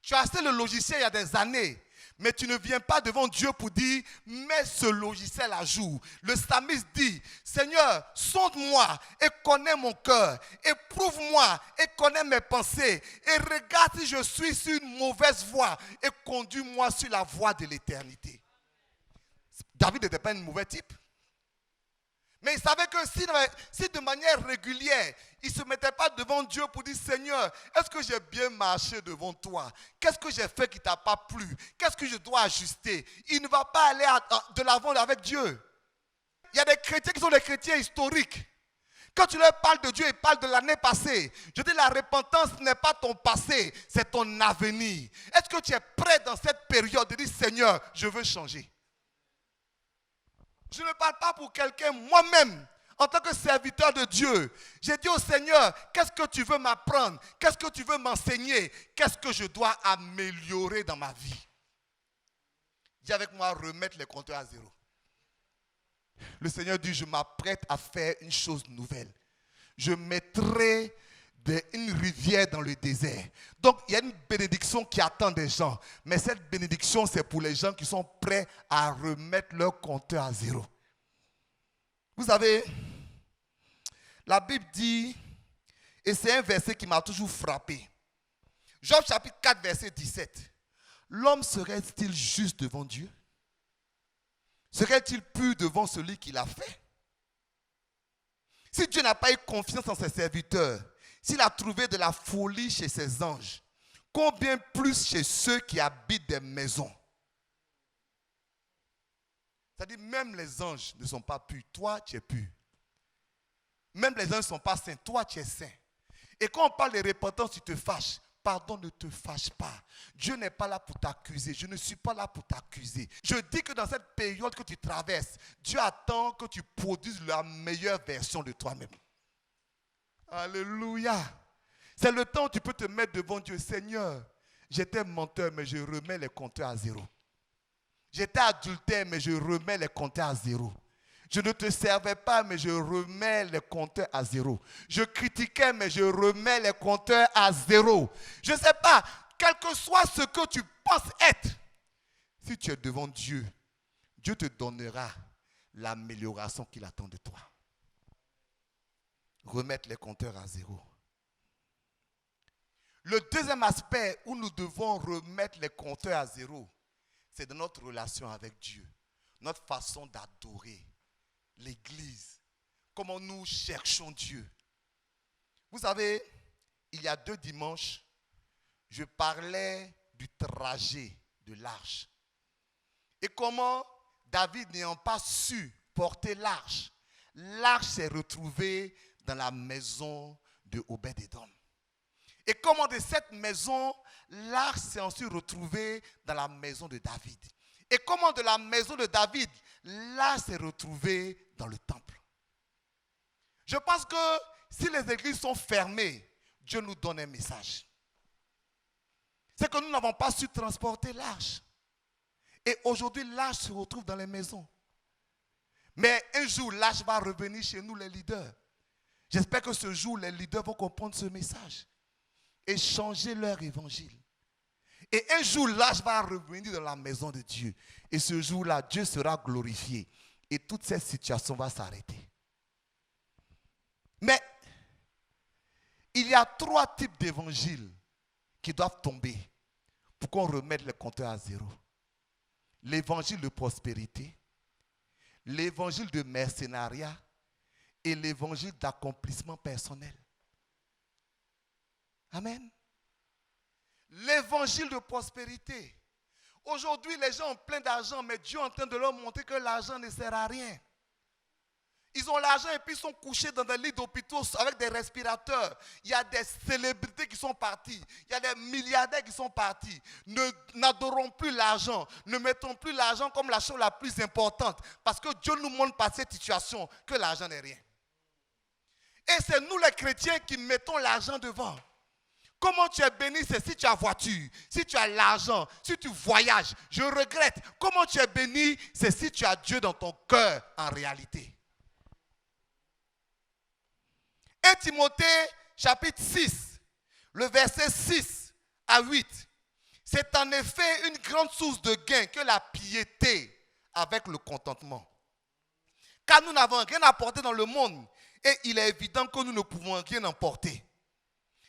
Tu as acheté le logiciel il y a des années, mais tu ne viens pas devant Dieu pour dire, mets ce logiciel à jour. Le psalmiste dit, Seigneur, sonde-moi et connais mon cœur. Éprouve-moi et connais mes pensées. Et regarde si je suis sur une mauvaise voie et conduis-moi sur la voie de l'éternité. David n'était pas un mauvais type. Mais il savait que si de manière régulière, il ne se mettait pas devant Dieu pour dire, Seigneur, est-ce que j'ai bien marché devant toi? Qu'est-ce que j'ai fait qui ne t'a pas plu? Qu'est-ce que je dois ajuster? Il ne va pas aller de l'avant avec Dieu. Il y a des chrétiens qui sont des chrétiens historiques. Quand tu leur parles de Dieu, ils parlent de l'année passée. Je dis, la repentance n'est pas ton passé, c'est ton avenir. Est-ce que tu es prêt dans cette période de dire, Seigneur, je veux changer? Je ne parle pas pour quelqu'un, moi-même, en tant que serviteur de Dieu. J'ai dit au Seigneur, qu'est-ce que tu veux m'apprendre? Qu'est-ce que tu veux m'enseigner? Qu'est-ce que je dois améliorer dans ma vie? Dis avec moi, remettre les compteurs à zéro. Le Seigneur dit, je m'apprête à faire une chose nouvelle. Je mettrai une rivière dans le désert. Donc, il y a une bénédiction qui attend des gens. Mais cette bénédiction, c'est pour les gens qui sont prêts à remettre leur compteur à zéro. Vous savez, la Bible dit, et c'est un verset qui m'a toujours frappé. Job chapitre 4, verset 17. L'homme serait-il juste devant Dieu? Serait-il pur devant celui qui l'a fait? Si Dieu n'a pas eu confiance en ses serviteurs, s'il a trouvé de la folie chez ses anges, combien plus chez ceux qui habitent des maisons? C'est-à-dire, même les anges ne sont pas purs. Toi, tu es pur. Même les anges ne sont pas saints. Toi, tu es saint. Et quand on parle de repentance, tu te fâches. Pardon, ne te fâche pas. Dieu n'est pas là pour t'accuser. Je ne suis pas là pour t'accuser. Je dis que dans cette période que tu traverses, Dieu attend que tu produises la meilleure version de toi-même. Alléluia. C'est le temps où tu peux te mettre devant Dieu. Seigneur, j'étais menteur, mais je remets les compteurs à zéro. J'étais adultère, mais je remets les compteurs à zéro. Je ne te servais pas, mais je remets les compteurs à zéro. Je critiquais, mais je remets les compteurs à zéro. Je ne sais pas, quel que soit ce que tu penses être, si tu es devant Dieu, Dieu te donnera l'amélioration qu'il attend de toi. Remettre les compteurs à zéro. Le deuxième aspect où nous devons remettre les compteurs à zéro, c'est dans notre relation avec Dieu, notre façon d'adorer l'Église, comment nous cherchons Dieu. Vous savez, il y a 2 dimanches, je parlais du trajet de l'arche. Et comment David n'ayant pas su porter l'arche, l'arche s'est retrouvée dans la maison de Obed-Édom. Et comment de cette maison, l'arche s'est ensuite retrouvée dans la maison de David. Et comment de la maison de David, l'arche s'est retrouvée dans le temple. Je pense que si les églises sont fermées, Dieu nous donne un message. C'est que nous n'avons pas su transporter l'arche. Et aujourd'hui, l'arche se retrouve dans les maisons. Mais un jour, l'arche va revenir chez nous, les leaders. J'espère que ce jour, les leaders vont comprendre ce message et changer leur évangile. Et un jour, l'arche va revenir dans la maison de Dieu. Et ce jour-là, Dieu sera glorifié. Et toute cette situation va s'arrêter. Mais il y a 3 types d'évangiles qui doivent tomber pour qu'on remette les compteurs à zéro. L'évangile de prospérité, l'évangile de mercenariat et l'évangile d'accomplissement personnel. Amen. L'évangile de prospérité. Aujourd'hui, les gens ont plein d'argent, mais Dieu est en train de leur montrer que l'argent ne sert à rien. Ils ont l'argent et puis ils sont couchés dans des lits d'hôpitaux avec des respirateurs. Il y a des célébrités qui sont parties. Il y a des milliardaires qui sont partis. N'adorons plus l'argent. Ne mettons plus l'argent comme la chose la plus importante. Parce que Dieu nous montre par cette situation que l'argent n'est rien. Et c'est nous les chrétiens qui mettons l'argent devant. Comment tu es béni, c'est si tu as voiture, si tu as l'argent, si tu voyages. Je regrette. Comment tu es béni, c'est si tu as Dieu dans ton cœur en réalité. 1 Timothée chapitre 6, le verset 6 à 8. C'est en effet une grande source de gain que la piété avec le contentement. Car nous n'avons rien à porter dans le monde et il est évident que nous ne pouvons rien emporter.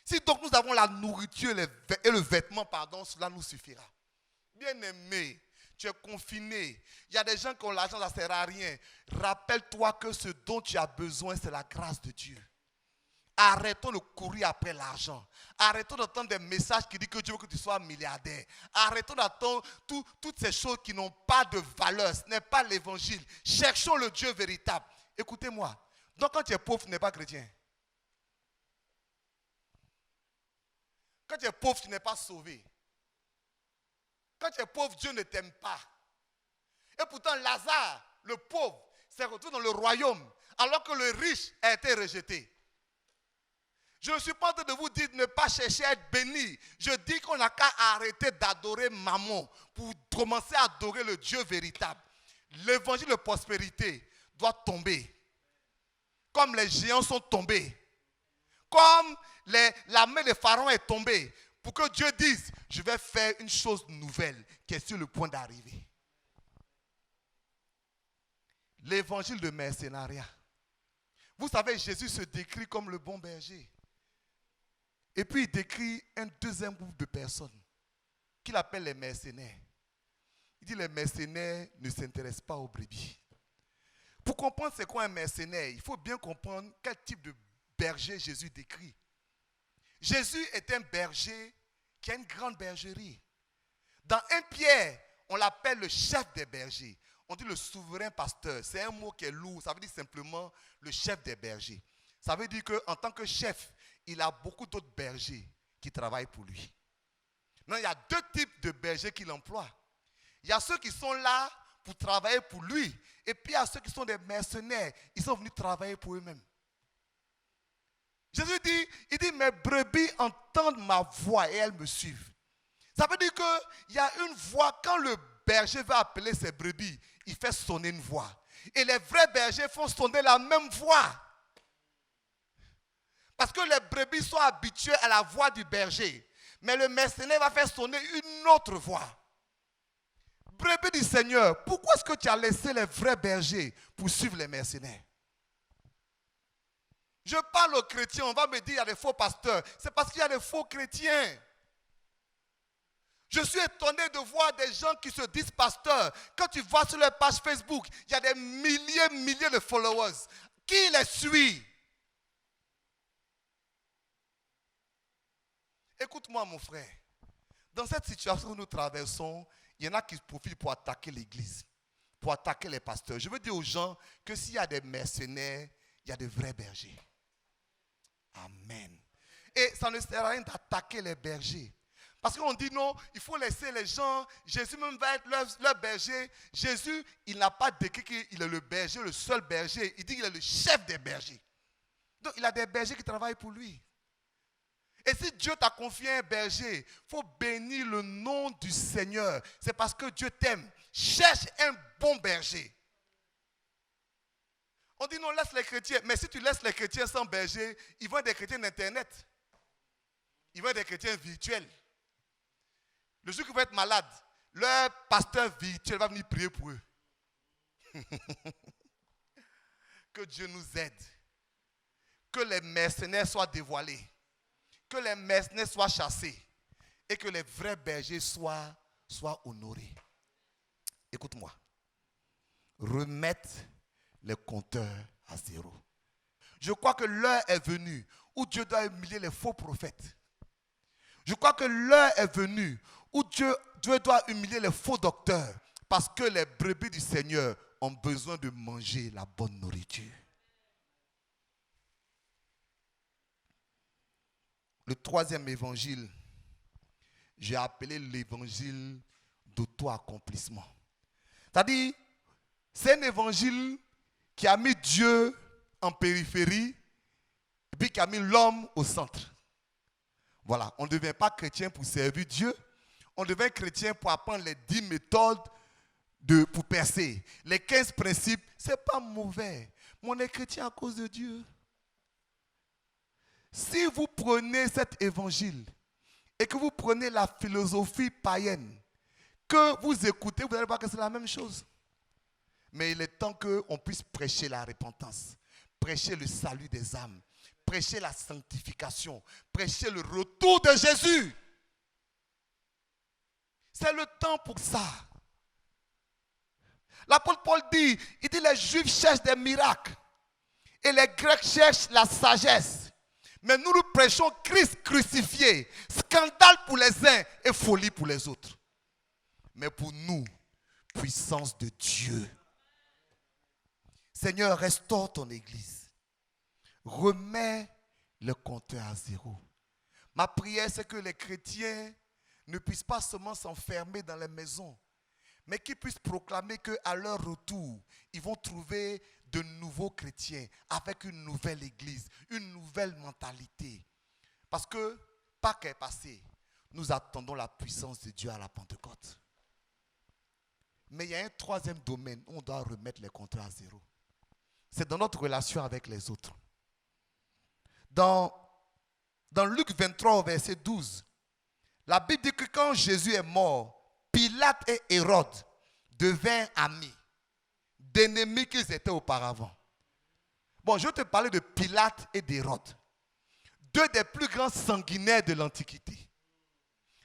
Si donc nous avons la nourriture et le vêtement, cela nous suffira. Bien-aimé, tu es confiné. Il y a des gens qui ont l'argent, ça ne sert à rien. Rappelle-toi que ce dont tu as besoin, c'est la grâce de Dieu. Arrêtons de courir après l'argent. Arrêtons d'entendre des messages qui disent que Dieu veut que tu sois milliardaire. Arrêtons d'entendre toutes ces choses qui n'ont pas de valeur. Ce n'est pas l'évangile. Cherchons le Dieu véritable. Écoutez-moi. Donc quand tu es pauvre, tu n'es pas chrétien. Quand tu es pauvre, tu n'es pas sauvé. Quand tu es pauvre, Dieu ne t'aime pas. Et pourtant, Lazare, le pauvre, s'est retrouvé dans le royaume, alors que le riche a été rejeté. Je ne suis pas en train de vous dire de ne pas chercher à être béni. Je dis qu'on n'a qu'à arrêter d'adorer Mammon pour commencer à adorer le Dieu véritable. L'évangile de prospérité doit tomber. Comme les géants sont tombés. Comme la main de Pharaon est tombée. Pour que Dieu dise, je vais faire une chose nouvelle qui est sur le point d'arriver. L'évangile de mercenariat. Vous savez, Jésus se décrit comme le bon berger. Et puis il décrit un deuxième groupe de personnes qu'il appelle les mercenaires. Il dit les mercenaires ne s'intéressent pas aux brebis. Pour comprendre c'est quoi un mercenaire, il faut bien comprendre quel type de berger Jésus décrit. Jésus est un berger qui a une grande bergerie. Dans 1 Pierre, on l'appelle le chef des bergers. On dit le souverain pasteur. C'est un mot qui est lourd. Ça veut dire simplement le chef des bergers. Ça veut dire qu'en tant que chef, il a beaucoup d'autres bergers qui travaillent pour lui. Non, il y a deux types de bergers qu'il emploie. Il y a ceux qui sont là pour travailler pour lui. Et puis il y a ceux qui sont des mercenaires. Ils sont venus travailler pour eux-mêmes. Jésus dit, il dit, mes brebis entendent ma voix et elles me suivent. Ça veut dire qu'il y a une voix, quand le berger va appeler ses brebis, il fait sonner une voix. Et les vrais bergers font sonner la même voix. Parce que les brebis sont habitués à la voix du berger. Mais le mercenaire va faire sonner une autre voix. Brebis du Seigneur, pourquoi est-ce que tu as laissé les vrais bergers pour suivre les mercenaires? Je parle aux chrétiens, on va me dire il y a des faux pasteurs. C'est parce qu'il y a des faux chrétiens. Je suis étonné de voir des gens qui se disent pasteurs. Quand tu vois sur leur page Facebook, il y a des milliers de followers. Qui les suit? Écoute-moi mon frère. Dans cette situation que nous traversons, il y en a qui profitent pour attaquer l'église, pour attaquer les pasteurs. Je veux dire aux gens que s'il y a des mercenaires, il y a de vrais bergers. Amen. Et ça ne sert à rien d'attaquer les bergers. Parce qu'on dit non, il faut laisser les gens, Jésus même va être leur berger. Jésus, il n'a pas décrit qu'il est le berger, le seul berger. Il dit qu'il est le chef des bergers. Donc il a des bergers qui travaillent pour lui. Et si Dieu t'a confié un berger, il faut bénir le nom du Seigneur. C'est parce que Dieu t'aime. Cherche un bon berger. On dit non, laisse les chrétiens. Mais si tu laisses les chrétiens sans berger, ils vont être des chrétiens d'Internet. Ils vont être des chrétiens virtuels. Le jour qu'ils vont être malades, leur pasteur virtuel va venir prier pour eux. Que Dieu nous aide. Que les mercenaires soient dévoilés. Que les mercenaires soient chassés. Et que les vrais bergers soient honorés. Écoute-moi. Remettre les compteurs à zéro. Je crois que l'heure est venue où Dieu doit humilier les faux prophètes. Je crois que l'heure est venue où Dieu doit humilier les faux docteurs parce que les brebis du Seigneur ont besoin de manger la bonne nourriture. Le troisième évangile, j'ai appelé l'évangile d'auto-accomplissement. C'est-à-dire, c'est un évangile qui a mis Dieu en périphérie Et puis qui a mis l'homme au centre. Voilà, on ne devient pas chrétien pour servir Dieu. On devient chrétien pour apprendre les 10 méthodes pour percer. Les 15 principes, ce n'est pas mauvais. Mais on est chrétien à cause de Dieu. Si vous prenez cet évangile et que vous prenez la philosophie païenne, que vous écoutez, vous allez voir que c'est la même chose. Mais il est temps qu'on puisse prêcher la repentance, prêcher le salut des âmes, prêcher la sanctification, prêcher le retour de Jésus. C'est le temps pour ça. L'apôtre Paul dit, il dit les Juifs cherchent des miracles et les Grecs cherchent la sagesse. Mais nous prêchons Christ crucifié, scandale pour les uns et folie pour les autres. Mais pour nous, puissance de Dieu. Seigneur, restaure ton église. Remets le compteur à zéro. Ma prière, c'est que les chrétiens ne puissent pas seulement s'enfermer dans les maisons, mais qu'ils puissent proclamer qu'à leur retour, ils vont trouver de nouveaux chrétiens avec une nouvelle église, une nouvelle mentalité. Parce que Pâques est passé, nous attendons la puissance de Dieu à la Pentecôte. Mais il y a un troisième domaine où on doit remettre les compteurs à zéro. C'est dans notre relation avec les autres. Dans Luc 23, verset 12, la Bible dit que quand Jésus est mort, Pilate et Hérode devinrent amis, d'ennemis qu'ils étaient auparavant. Bon, je vais te parler de Pilate et d'Hérode. Deux des plus grands sanguinaires de l'Antiquité.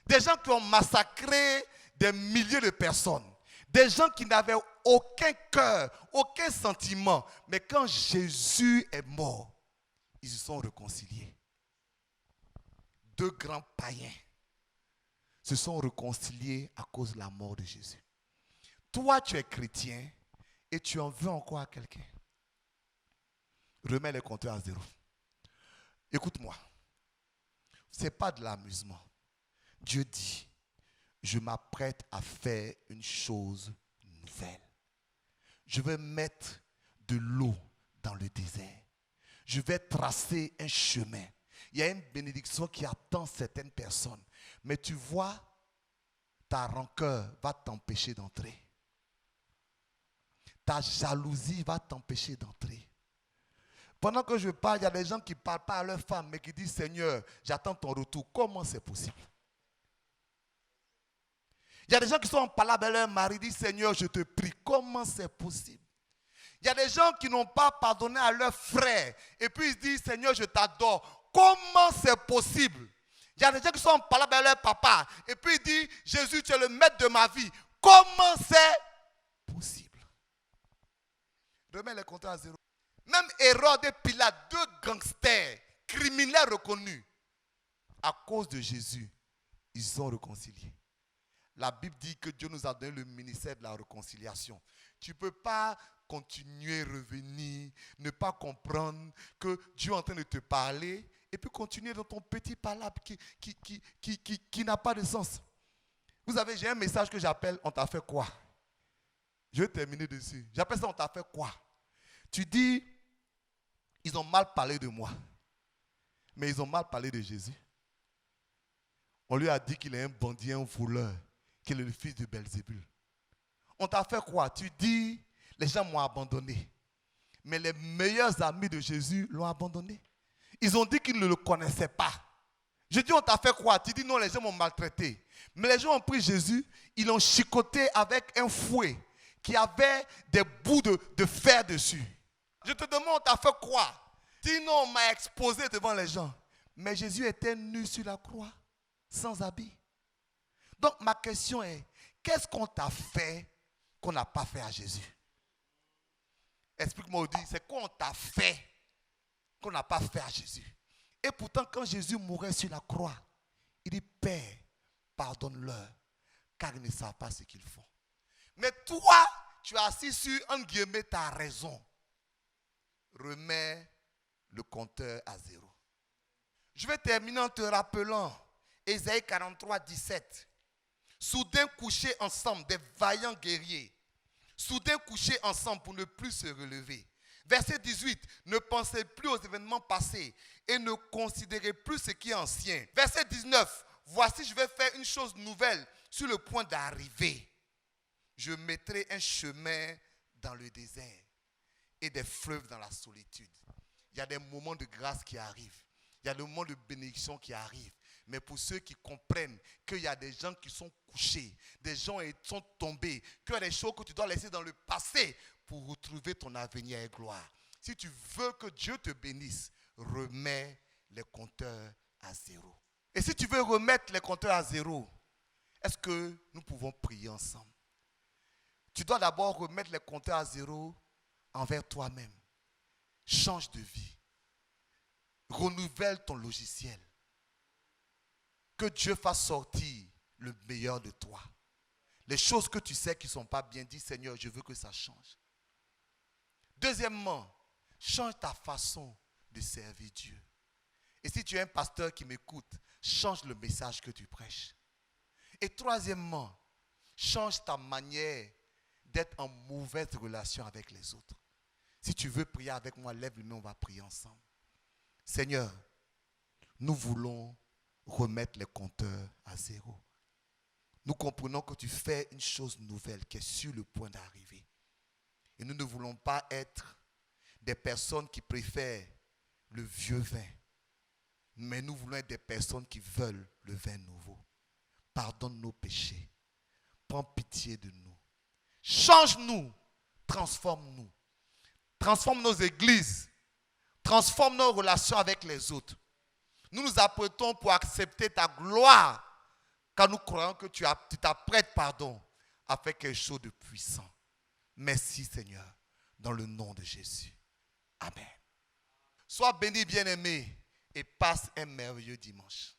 Des gens qui ont massacré des milliers de personnes. Des gens qui n'avaient aucun cœur, aucun sentiment. Mais quand Jésus est mort, ils se sont réconciliés. Deux grands païens se sont réconciliés à cause de la mort de Jésus. Toi, tu es chrétien et tu en veux encore à quelqu'un. Remets les compteurs à zéro. Écoute-moi. Ce n'est pas de l'amusement. Dieu dit, je m'apprête à faire une chose nouvelle. Je vais mettre de l'eau dans le désert. Je vais tracer un chemin. Il y a une bénédiction qui attend certaines personnes. Mais tu vois, ta rancœur va t'empêcher d'entrer. Ta jalousie va t'empêcher d'entrer. Pendant que je parle, il y a des gens qui ne parlent pas à leur femme, mais qui disent, Seigneur, j'attends ton retour. Comment c'est possible? Il y a des gens qui sont en parlant avec leur mari, disent, Seigneur, je te prie. Comment c'est possible? Il y a des gens qui n'ont pas pardonné à leurs frères. Et puis ils se disent, Seigneur, je t'adore. Comment c'est possible? Il y a des gens qui sont en parlant avec leur papa. Et puis ils disent, Jésus, tu es le maître de ma vie. Comment c'est possible? Remets les compteurs à zéro. Même Hérode et Pilate, deux gangsters, criminels reconnus, à cause de Jésus, ils sont réconciliés. La Bible dit que Dieu nous a donné le ministère de la réconciliation. Tu ne peux pas continuer, revenir, ne pas comprendre que Dieu est en train de te parler et puis continuer dans ton petit palabre qui n'a pas de sens. Vous savez, j'ai un message que j'appelle « On t'a fait quoi ?» Je vais terminer dessus. J'appelle ça « On t'a fait quoi ?» Tu dis, ils ont mal parlé de moi, mais ils ont mal parlé de Jésus. On lui a dit qu'il est un bandit, un voleur, qu'il est le fils de Belzébul. On t'a fait quoi? Tu dis, les gens m'ont abandonné. Mais les meilleurs amis de Jésus l'ont abandonné. Ils ont dit qu'ils ne le connaissaient pas. Je dis, on t'a fait quoi? Tu dis, non, les gens m'ont maltraité. Mais les gens ont pris Jésus, ils l'ont chicoté avec un fouet qui avait des bouts de fer dessus. Je te demande, on t'a fait quoi? Tu dis, non, on m'a exposé devant les gens. Mais Jésus était nu sur la croix, sans habit. Donc ma question est, qu'est-ce qu'on t'a fait qu'on n'a pas fait à Jésus? Explique-moi, Audi, c'est quoi on t'a fait qu'on n'a pas fait à Jésus? Et pourtant, quand Jésus mourait sur la croix, il dit, Père, pardonne-leur, car ils ne savent pas ce qu'ils font. Mais toi, tu as assis sur, entre guillemets, ta raison. Remets le compteur à zéro. Je vais terminer en te rappelant Ésaïe 43, 17. Soudain couchés ensemble, des vaillants guerriers. Soudain couchés ensemble pour ne plus se relever. Verset 18, ne pensez plus aux événements passés et ne considérez plus ce qui est ancien. Verset 19, voici, je vais faire une chose nouvelle sur le point d'arriver. Je mettrai un chemin dans le désert et des fleuves dans la solitude. Il y a des moments de grâce qui arrivent. Il y a des moments de bénédiction qui arrivent. Mais pour ceux qui comprennent qu'il y a des gens qui sont couchés, des gens qui sont tombés, qu'il y a des choses que tu dois laisser dans le passé pour retrouver ton avenir et gloire. Si tu veux que Dieu te bénisse, remets les compteurs à zéro. Et si tu veux remettre les compteurs à zéro, est-ce que nous pouvons prier ensemble? Tu dois d'abord remettre les compteurs à zéro envers toi-même. Change de vie. Renouvelle ton logiciel. Que Dieu fasse sortir le meilleur de toi. Les choses que tu sais qui ne sont pas bien, dis Seigneur, je veux que ça change. Deuxièmement, change ta façon de servir Dieu. Et si tu es un pasteur qui m'écoute, change le message que tu prêches. Et troisièmement, change ta manière d'être en mauvaise relation avec les autres. Si tu veux prier avec moi, lève le main, on va prier ensemble. Seigneur, nous voulons remettre les compteurs à zéro. Nous comprenons que tu fais une chose nouvelle qui est sur le point d'arriver. Et nous ne voulons pas être des personnes qui préfèrent le vieux vin. Mais nous voulons être des personnes qui veulent le vin nouveau. Pardonne nos péchés. Prends pitié de nous. Change-nous. Transforme-nous. Transforme nos églises. Transforme nos relations avec les autres. Nous nous apprêtons pour accepter ta gloire, car nous croyons que tu t'apprêtes, à faire quelque chose de puissant. Merci Seigneur, dans le nom de Jésus. Amen. Sois béni, bien-aimé, et passe un merveilleux dimanche.